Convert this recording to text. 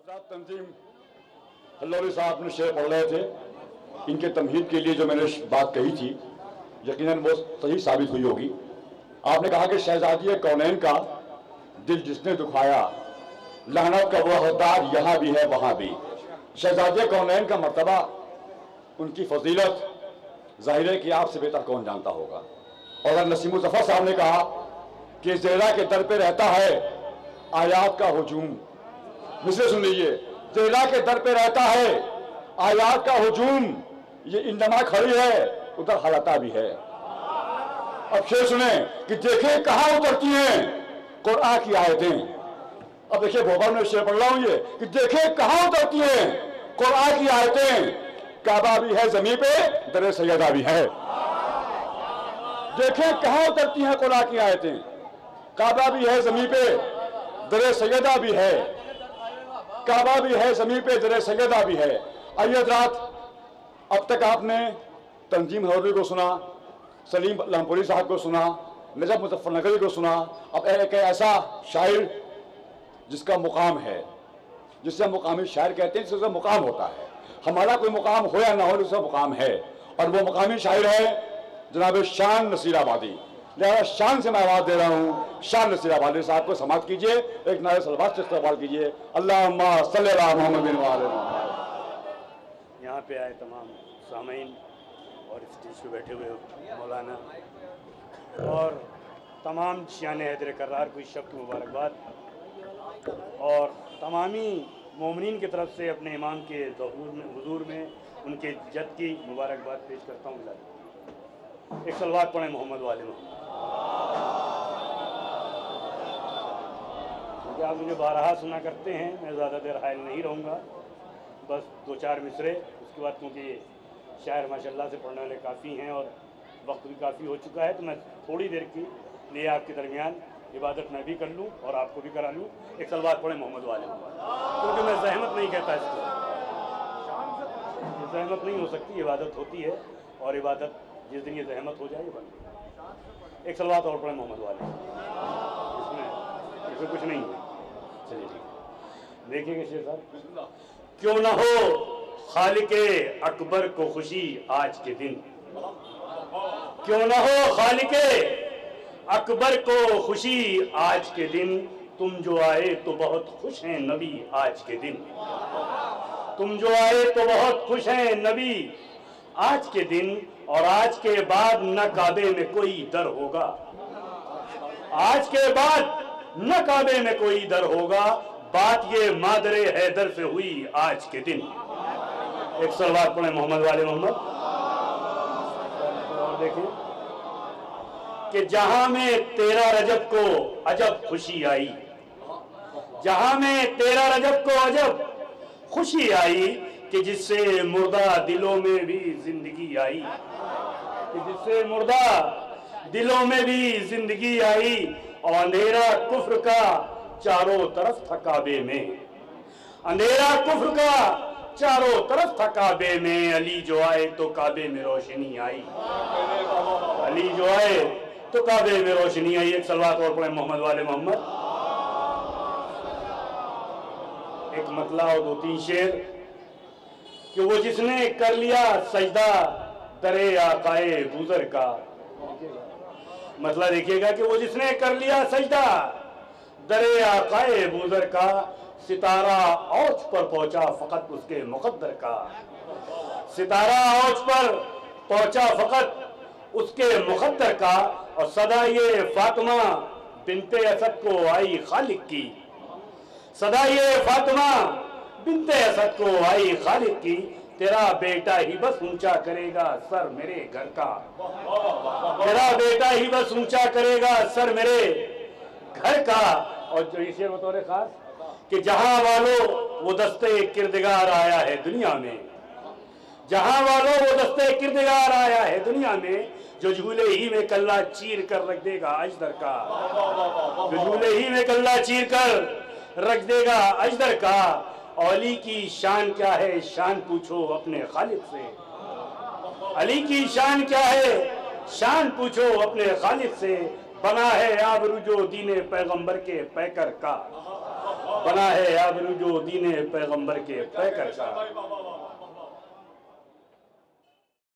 हज़रात तंजीम हल्लौरी साहब ने शेर पढ़ रहे थे, इनके तमहीद के लिए जो मैंने बात कही थी यकीनन वो सही साबित हुई होगी। आपने कहा कि शहजादी कौनैन का दिल जिसने दुखाया, लानत का वो हकदार यहाँ भी है वहाँ भी। शहजादी कौनैन का मर्तबा, उनकी फजीलत जाहिर है कि आपसे बेहतर कौन जानता होगा। और अगर नसीम मुज़फ़्फ़र साहब ने कहा कि ज़ेहरा के दर पे रहता है आयात का हुजूम, मिसरे सुन लीजिए, ज़ेहरा के दर पे रहता है आयात का हुजूम, ये इंदमा खड़ी है उधर हलाता भी है। अब शेर सुने कि देखें कहां उतरती हैं कुरान की आयतें। अब देखिए भोपाल में शेर पढ़ रहा हूं ये कि देखें कहां उतरती हैं कुरान की आयतें, काबा भी है जमीन पे दरे सैयदा भी है। देखें कहां उतरती हैं कुरान की आयतें, काबा भी है जमीन पे दरे सैयदा भी है, काबा भी है जमीन पे दरे सैयदा भी है। आइए हज़रात, अब तक आपने तंजीम हल्लौरी को सुना, सलीम लामपुरी साहब को सुना, नजफ मुज़फ़्फ़रनगरी को सुना। अब एक ऐसा शायर जिसका मुकाम है, जिससे मुकामी शायर कहते हैं, जिसका मुकाम होता है। हमारा कोई मुकाम हो या ना हो, उसका मुकाम है, और वो मुकामी शायर है जनाब शान नसीराबादी। लिहाजा शान से मैं आवाज़ दे रहा हूँ, शान नसीराबादी साहब को समाप्त कीजिए, एक नारे सलवात से इस्तक़बाल कीजिए। अल्लाहुम्मा सल्ली अला मुहम्मद व आले मुहम्मद। यहाँ पे आए तमाम सामीन और स्टेज पे बैठे हुए मौलाना और तमाम शान हैदर कर्रार को इस शब की मुबारकबाद, और तमामी मोमिनीन की तरफ से अपने इमाम के हुजूर में उनके जद की मुबारकबाद पेश करता हूँ। एक सलवात पढ़ें मोहम्मद वाले मोहम्मद। क्योंकि आप मुझे बारहा सुना करते हैं, मैं ज़्यादा देर हायल नहीं रहूँगा, बस दो चार मिसरे, उसके बाद क्योंकि शायर माशाल्लाह से पढ़ने वाले काफ़ी हैं और वक्त भी काफ़ी हो चुका है, तो मैं थोड़ी देर के लिए आपके दरमियान इबादत मैं भी कर लूँ और आपको भी करा लूँ। एक सलवात पढ़ें मोहम्मद वाले, क्योंकि मैं जहमत नहीं कहता इसको, ये जहमत नहीं हो सकती, इबादत होती है, और इबादत जिस दिन ये जहमत हो जाए ये बन गई। एक सलवात और पढ़ें मोहम्मद वाले, इसमें कुछ नहीं है। चलिए ठीक है, देखिएगा शेर साहब। क्यों ना हो खालिके अकबर को खुशी आज के दिन, क्यों ना हो खालिके अकबर को खुशी आज के दिन, तुम जो आए तो बहुत खुश हैं नबी आज के दिन, तुम जो आए तो बहुत खुश हैं नबी आज के दिन, और आज के बाद न काबे में कोई दर होगा, आज के बाद न काबे में कोई दर होगा, बात ये मादरे हैदर से हुई आज के दिन। एक सलवात पढ़े मोहम्मद वाले मोहम्मद। और देखिए कि जहां में 13 रजब को अजब खुशी आई, जहां में 13 रजब को अजब खुशी आई, कि जिससे मुर्दा दिलों में भी जिंदगी आई, कि जिससे मुर्दा दिलों में भी जिंदगी आई, और अंधेरा कुफ्र का चारों तरफ था काबे में, अंधेरा कुफ्र का चारों तरफ था काबे में, अली जो आए तो काबे में रोशनी आई, अली जो आए तो काबे में रोशनी आई। एक सलवात और पढ़े मोहम्मद वाले मोहम्मद। एक मतला और दो तीन शेर कि वो जिसने कर लिया सजदा दरे आकाए बुज़र का, मतलब देखिएगा कि वो जिसने कर लिया सजदा दरे आकाए बुज़र का, सितारा औच पर पहुंचा फकत उसके मुकद्दर का, सितारा औच पर पहुंचा फकत उसके मुकद्दर का, और सदा ये फातिमा बिनते असद को आई खालिक की, सदा ये फातिमा बिनते असद को आई खालिक की, तेरा बेटा ही बस ऊंचा करेगा सर मेरे घर का, तेरा बेटा ही बस ऊंचा करेगा सर मेरे घर का। और जो इसे बतौर खास कि जहां वालों वो दस्ते किरदगार आया है दुनिया में, जहां वालों वो दस्ते किरदगार आया है दुनिया में, जो झूले ही में कल्ला चीर कर रख देगा अजदर का, जो झूले ही में कल्ला चीर कर रख देगा अजदर का। अली की शान क्या है शान पूछो अपने खालिद से, अली की शान क्या है शान पूछो अपने खालिद से, बना है आबरू जो दीने पैगंबर के पैकर का, बना है आबरू जो दीने पैगंबर के पैकर का।